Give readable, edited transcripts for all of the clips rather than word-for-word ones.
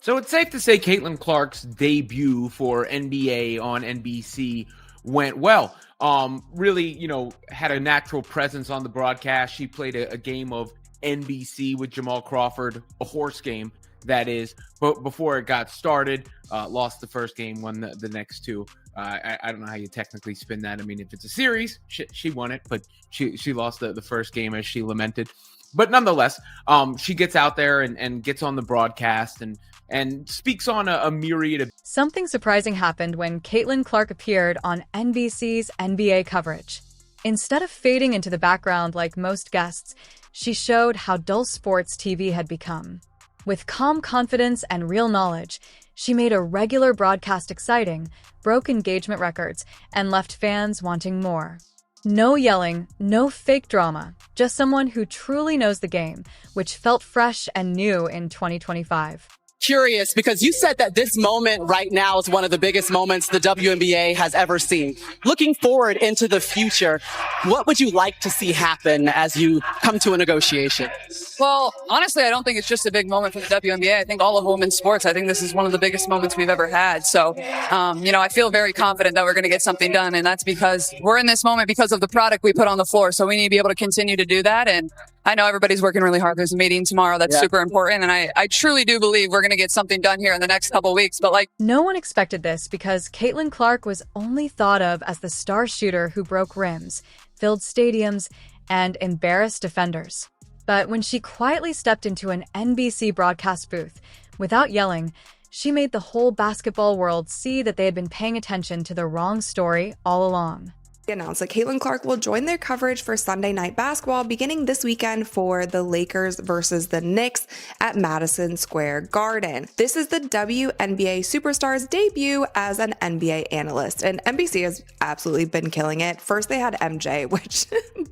So it's safe to say Caitlin Clark's debut for NBA on NBC went well. Really, had a natural presence on the broadcast. She played a game of NBC with Jamal Crawford, a horse game, that is. But before it got started, lost the first game, won the next two. I don't know how you technically spin that. I mean, if it's a series, she won it, but she lost the first game, as she lamented. But nonetheless, she gets out there and gets on the broadcast and speaks on a myriad of... Something surprising happened when Caitlin Clark appeared on NBC's NBA coverage. Instead of fading into the background like most guests, she showed how dull sports TV had become. With calm confidence and real knowledge, she made a regular broadcast exciting, broke engagement records, and left fans wanting more. No yelling, no fake drama, just someone who truly knows the game, which felt fresh and new in 2025. Curious, because you said that this moment right now is one of the biggest moments the WNBA has ever seen. Looking forward into the future, what would you like to see happen as you come to a negotiation? Well, honestly, I don't think it's just a big moment for the WNBA. I think all of women's sports, I think this is one of the biggest moments we've ever had. So, I feel very confident that we're going to get something done. And that's because we're in this moment because of the product we put on the floor. So we need to be able to continue to do that. And I know everybody's working really hard. There's a meeting tomorrow that's super important. And I truly do believe we're going to get something done here in the next couple of weeks. But no one expected this because Caitlin Clark was only thought of as the star shooter who broke rims, filled stadiums, and embarrassed defenders. But when she quietly stepped into an NBC broadcast booth, without yelling, she made the whole basketball world see that they had been paying attention to the wrong story all along. Announced that Caitlin Clark will join their coverage for Sunday Night Basketball beginning this weekend for the Lakers versus the Knicks at Madison Square Garden. This is the WNBA superstar's debut as an NBA analyst, and NBC has absolutely been killing it. First, they had MJ, which,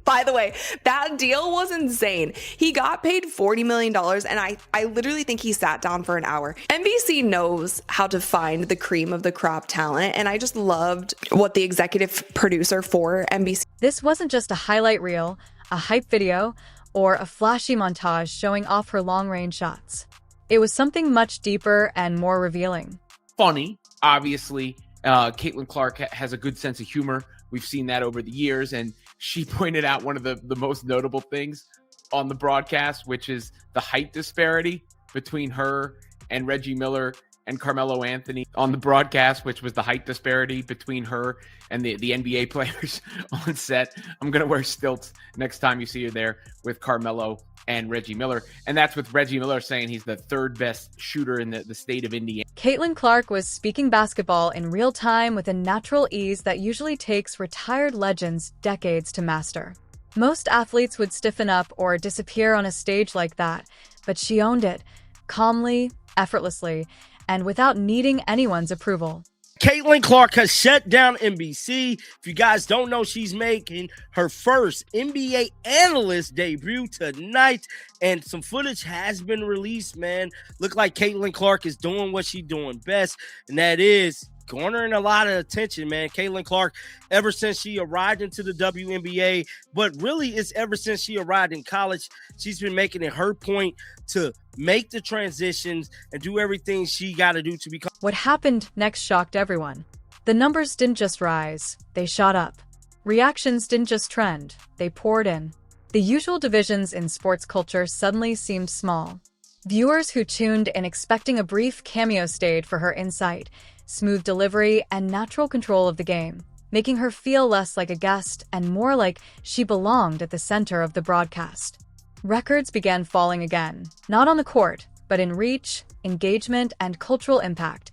by the way, that deal was insane. He got paid $40 million, and I literally think he sat down for an hour. NBC knows how to find the cream of the crop talent, and I just loved what the executive producer for NBC. This wasn't just a highlight reel, a hype video, or a flashy montage showing off her long-range shots. It was something much deeper and more revealing. Funny, obviously. Caitlin Clark has a good sense of humor. We've seen that over the years, and she pointed out one of the most notable things on the broadcast, which is the height disparity between her and Reggie Miller and Carmelo Anthony on the broadcast, which was the height disparity between her and the NBA players on set. I'm going to wear stilts next time you see her there with Carmelo and Reggie Miller. And that's with Reggie Miller saying he's the third best shooter in the state of Indiana. Caitlin Clark was speaking basketball in real time with a natural ease that usually takes retired legends decades to master. Most athletes would stiffen up or disappear on a stage like that, but she owned it, calmly, effortlessly, and without needing anyone's approval. Caitlin Clark has shut down NBC. If you guys don't know, she's making her first NBA analyst debut tonight, and some footage has been released, man. Look like Caitlin Clark is doing what she's doing best, and that is garnering a lot of attention, man. Caitlin Clark, ever since she arrived into the WNBA, but really it's ever since she arrived in college, she's been making it her point to make the transitions and do everything she got to do to become. What happened next shocked everyone. The numbers didn't just rise, they shot up. Reactions didn't just trend, they poured in. The usual divisions in sports culture suddenly seemed small. Viewers who tuned in expecting a brief cameo stayed for her insight, smooth delivery, and natural control of the game, making her feel less like a guest and more like she belonged at the center of the broadcast. Records began falling again, not on the court, but in reach, engagement, and cultural impact,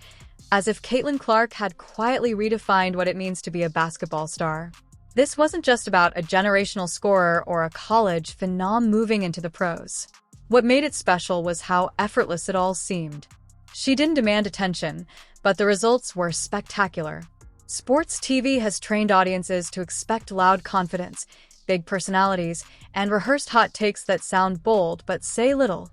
as if Caitlin Clark had quietly redefined what it means to be a basketball star. This wasn't just about a generational scorer or a college phenom moving into the pros. What made it special was how effortless it all seemed. She didn't demand attention, but the results were spectacular. Sports TV has trained audiences to expect loud confidence, big personalities, and rehearsed hot takes that sound bold but say little.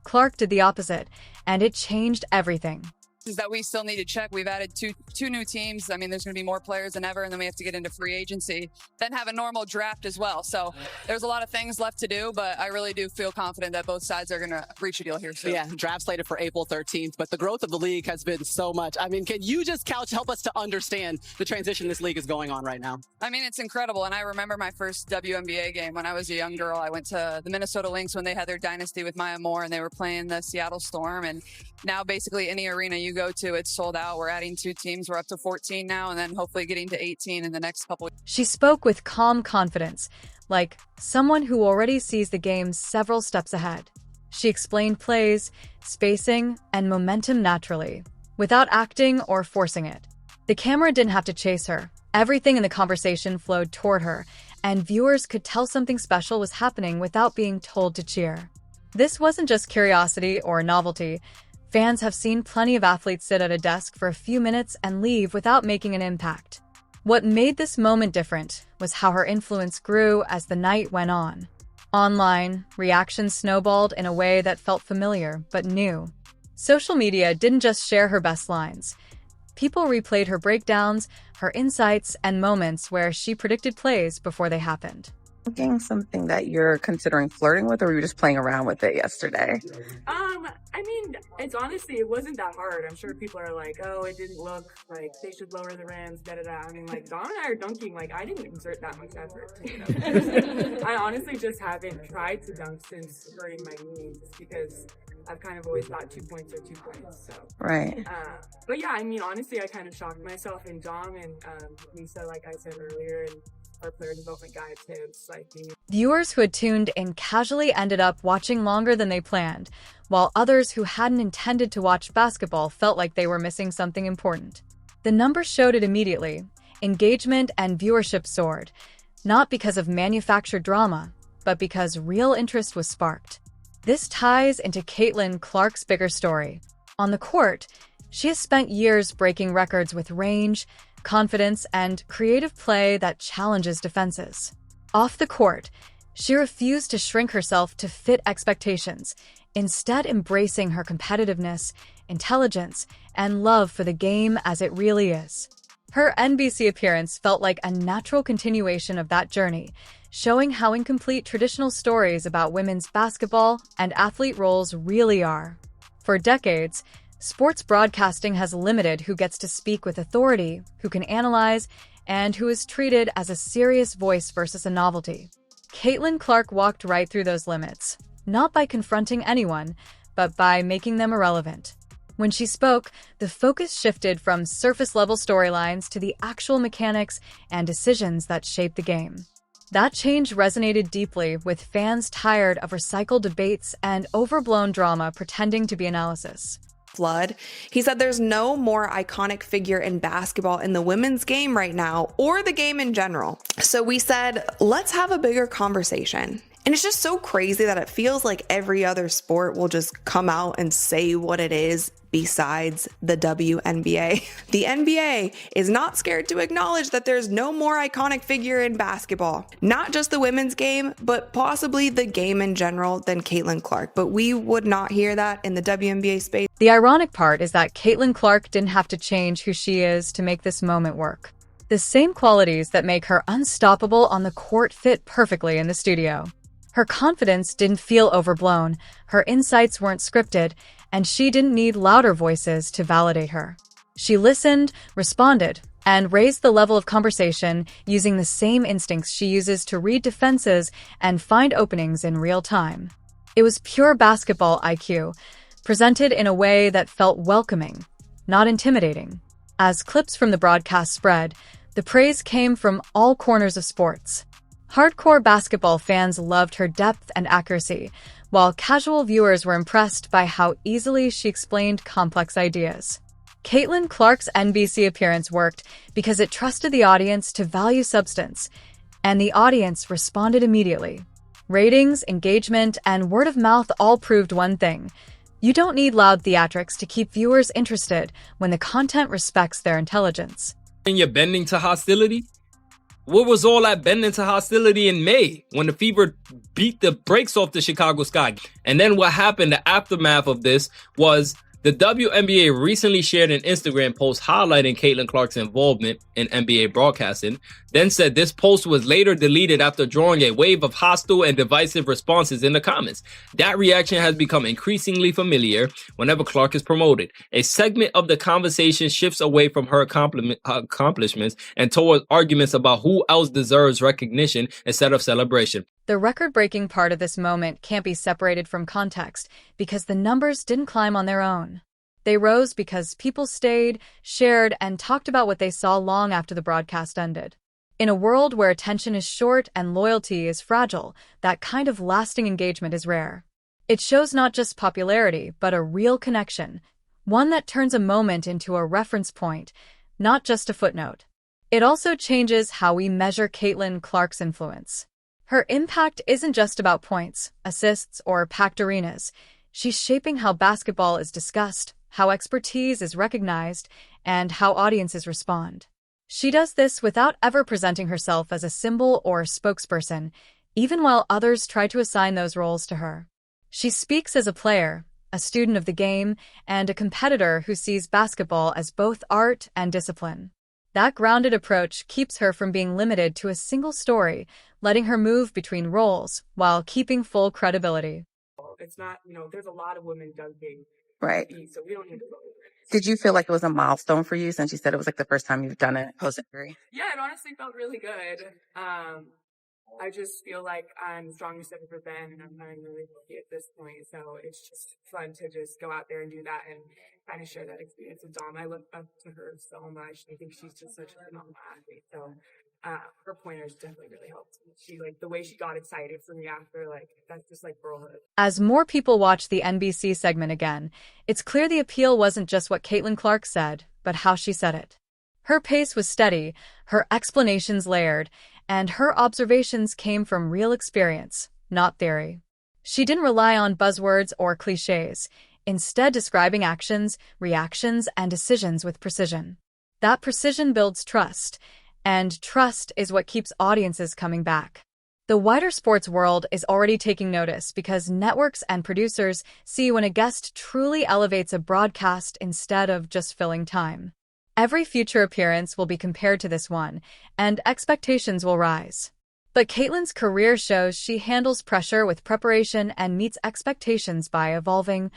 Clark did the opposite, and it changed everything. is that we still need to check. We've added two new teams. I mean, there's going to be more players than ever, and then we have to get into free agency, then have a normal draft as well. So there's a lot of things left to do, but I really do feel confident that both sides are going to reach a deal here soon. Yeah, draft slated for April 13th, but the growth of the league has been so much. I mean, can you just help us to understand the transition this league is going on right now? I mean, it's incredible. And I remember my first WNBA game when I was a young girl. I went to the Minnesota Lynx when they had their dynasty with Maya Moore, and they were playing the Seattle Storm. And now basically any arena you go to, it's sold out. We're adding 2 teams. We're up to 14 now, and then hopefully getting to 18 in the next couple. She spoke with calm confidence, like someone who already sees the game several steps ahead. She explained plays, spacing, and momentum naturally, without acting or forcing it. The camera didn't have to chase her. Everything in the conversation flowed toward her, and viewers could tell something special was happening without being told to cheer. This wasn't just curiosity or novelty. Fans have seen plenty of athletes sit at a desk for a few minutes and leave without making an impact. What made this moment different was how her influence grew as the night went on. Online, reactions snowballed in a way that felt familiar but new. Social media didn't just share her best lines. People replayed her breakdowns, her insights, and moments where she predicted plays before they happened. Something that you're considering flirting with, or were you just playing around with it yesterday? I mean, it wasn't that hard. I'm sure people are like, oh, it didn't look like they should lower the rims, da-da-da. I mean, like, Dawn and I are dunking, like, I didn't exert that much effort to get up. I honestly just haven't tried to dunk since hurting my knee, just because I've kind of always thought 2 points are 2 points, so. Right. But yeah, I mean, honestly, I kind of shocked myself and Dom and Lisa, like I said earlier, and our player development guy, Tibbs. Viewers who had tuned in casually ended up watching longer than they planned, while others who hadn't intended to watch basketball felt like they were missing something important. The numbers showed it immediately. Engagement and viewership soared, not because of manufactured drama, but because real interest was sparked. This ties into Caitlin Clark's bigger story. On the court, she has spent years breaking records with range, confidence, and creative play that challenges defenses. Off the court, she refused to shrink herself to fit expectations, instead embracing her competitiveness, intelligence, and love for the game as it really is. Her NBC appearance felt like a natural continuation of that journey, showing how incomplete traditional stories about women's basketball and athlete roles really are. For decades, sports broadcasting has limited who gets to speak with authority, who can analyze, and who is treated as a serious voice versus a novelty. Caitlin Clark walked right through those limits, not by confronting anyone, but by making them irrelevant. When she spoke, the focus shifted from surface-level storylines to the actual mechanics and decisions that shape the game. That change resonated deeply with fans tired of recycled debates and overblown drama pretending to be analysis. Flood. He said there's no more iconic figure in basketball in the women's game right now, or the game in general. So we said, let's have a bigger conversation. And it's just so crazy that it feels like every other sport will just come out and say what it is besides the WNBA. The NBA is not scared to acknowledge that there's no more iconic figure in basketball. Not just the women's game, but possibly the game in general than Caitlin Clark. But we would not hear that in the WNBA space. The ironic part is that Caitlin Clark didn't have to change who she is to make this moment work. The same qualities that make her unstoppable on the court fit perfectly in the studio. Her confidence didn't feel overblown, her insights weren't scripted, and she didn't need louder voices to validate her. She listened, responded, and raised the level of conversation using the same instincts she uses to read defenses and find openings in real time. It was pure basketball IQ, presented in a way that felt welcoming, not intimidating. As clips from the broadcast spread, the praise came from all corners of sports. Hardcore basketball fans loved her depth and accuracy, while casual viewers were impressed by how easily she explained complex ideas. Caitlin Clark's NBC appearance worked because it trusted the audience to value substance, and the audience responded immediately. Ratings, engagement, and word of mouth all proved one thing: you don't need loud theatrics to keep viewers interested when the content respects their intelligence. And you're bending to hostility? What was all that bending to hostility in May when the Fever beat the brakes off the Chicago Sky? And then what happened, the aftermath of this was The WNBA recently shared an Instagram post highlighting Caitlin Clark's involvement in NBA broadcasting, then said this post was later deleted after drawing a wave of hostile and divisive responses in the comments. That reaction has become increasingly familiar whenever Clark is promoted. A segment of the conversation shifts away from her accomplishments and towards arguments about who else deserves recognition instead of celebration. The record-breaking part of this moment can't be separated from context because the numbers didn't climb on their own. They rose because people stayed, shared, and talked about what they saw long after the broadcast ended. In a world where attention is short and loyalty is fragile, that kind of lasting engagement is rare. It shows not just popularity, but a real connection, one that turns a moment into a reference point, not just a footnote. It also changes how we measure Caitlin Clark's influence. Her impact isn't just about points, assists, or packed arenas. She's shaping how basketball is discussed, how expertise is recognized, and how audiences respond. She does this without ever presenting herself as a symbol or spokesperson, even while others try to assign those roles to her. She speaks as a player, a student of the game, and a competitor who sees basketball as both art and discipline. That grounded approach keeps her from being limited to a single story, letting her move between roles while keeping full credibility. It's not, there's a lot of women dunking. Right. So we don't need to go. Did you feel like it was a milestone for you since you said it was like the first time you've done it post-injury? Yeah, it honestly felt really good. I just feel like I'm strongest I've ever been, and I'm really lucky at this point. So it's just fun to just go out there and do that and kind of share that experience with Dom. I look up to her so much. I think she's just such a phenomenal athlete. So her pointers definitely really helped. She the way she got excited for me after, that's just girlhood. As more people watch the NBC segment again, it's clear the appeal wasn't just what Caitlin Clark said, but how she said it. Her pace was steady, her explanations layered, and her observations came from real experience, not theory. She didn't rely on buzzwords or cliches, instead describing actions, reactions, and decisions with precision. That precision builds trust, and trust is what keeps audiences coming back. The wider sports world is already taking notice because networks and producers see when a guest truly elevates a broadcast instead of just filling time. Every future appearance will be compared to this one, and expectations will rise. But Caitlin's career shows she handles pressure with preparation and meets expectations by evolving,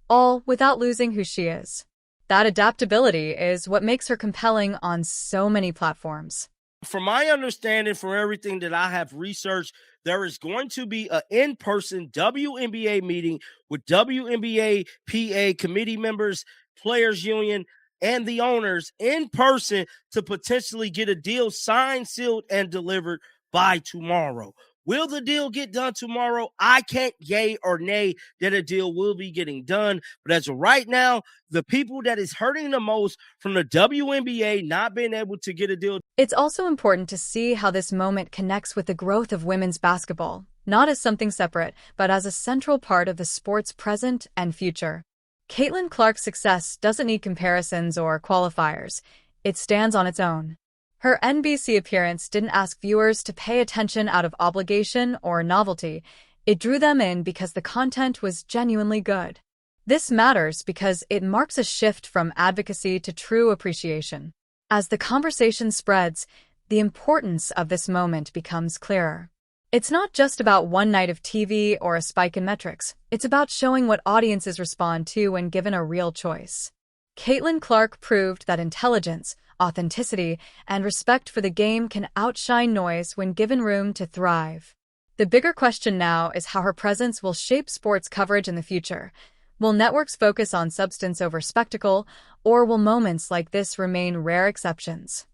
all without losing who she is. That adaptability is what makes her compelling on so many platforms. From my understanding, from everything that I have researched, there is going to be an in-person WNBA meeting with WNBA PA committee members, players union, and the owners in person to potentially get a deal signed, sealed, and delivered by tomorrow. Will the deal get done tomorrow? I can't yay or nay that a deal will be getting done. But as of right now, the people that is hurting the most from the WNBA not being able to get a deal. It's also important to see how this moment connects with the growth of women's basketball, not as something separate, but as a central part of the sport's present and future. Caitlin Clark's success doesn't need comparisons or qualifiers. It stands on its own. Her NBC appearance didn't ask viewers to pay attention out of obligation or novelty. It drew them in because the content was genuinely good. This matters because it marks a shift from advocacy to true appreciation. As the conversation spreads, the importance of this moment becomes clearer. It's not just about one night of TV or a spike in metrics. It's about showing what audiences respond to when given a real choice. Caitlin Clark proved that intelligence, authenticity, and respect for the game can outshine noise when given room to thrive. The bigger question now is how her presence will shape sports coverage in the future. Will networks focus on substance over spectacle, or will moments like this remain rare exceptions?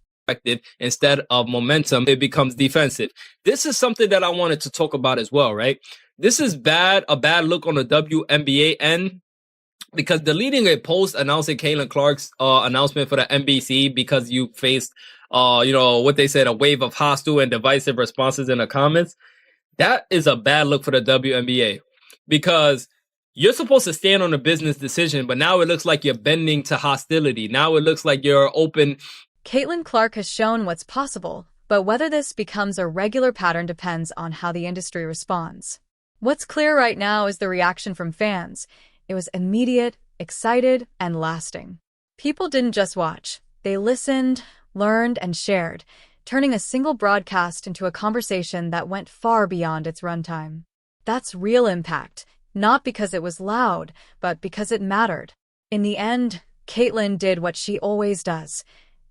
Instead of momentum, it becomes defensive. This is something that I wanted to talk about as well, right? This is a bad look on the WNBA end, because deleting a post announcing Caitlin Clark's announcement for the NBC because you faced, what they said, a wave of hostile and divisive responses in the comments, that is a bad look for the WNBA, because you're supposed to stand on a business decision, but now it looks like you're bending to hostility. Now it looks like you're open. Caitlin Clark has shown what's possible, but whether this becomes a regular pattern depends on how the industry responds. What's clear right now is the reaction from fans. It was immediate, excited, and lasting. People didn't just watch. They listened, learned, and shared, turning a single broadcast into a conversation that went far beyond its runtime. That's real impact, not because it was loud, but because it mattered. In the end, Caitlyn did what she always does: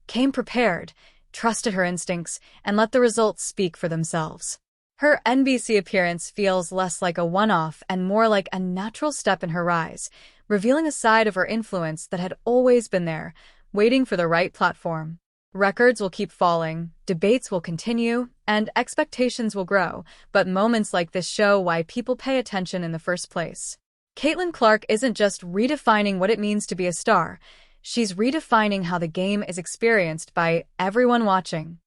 came prepared, trusted her instincts, and let the results speak for themselves. Her NBC appearance feels less like a one-off and more like a natural step in her rise, revealing a side of her influence that had always been there, waiting for the right platform. Records will keep falling, debates will continue, and expectations will grow, but moments like this show why people pay attention in the first place. Caitlin Clark isn't just redefining what it means to be a star, she's redefining how the game is experienced by everyone watching.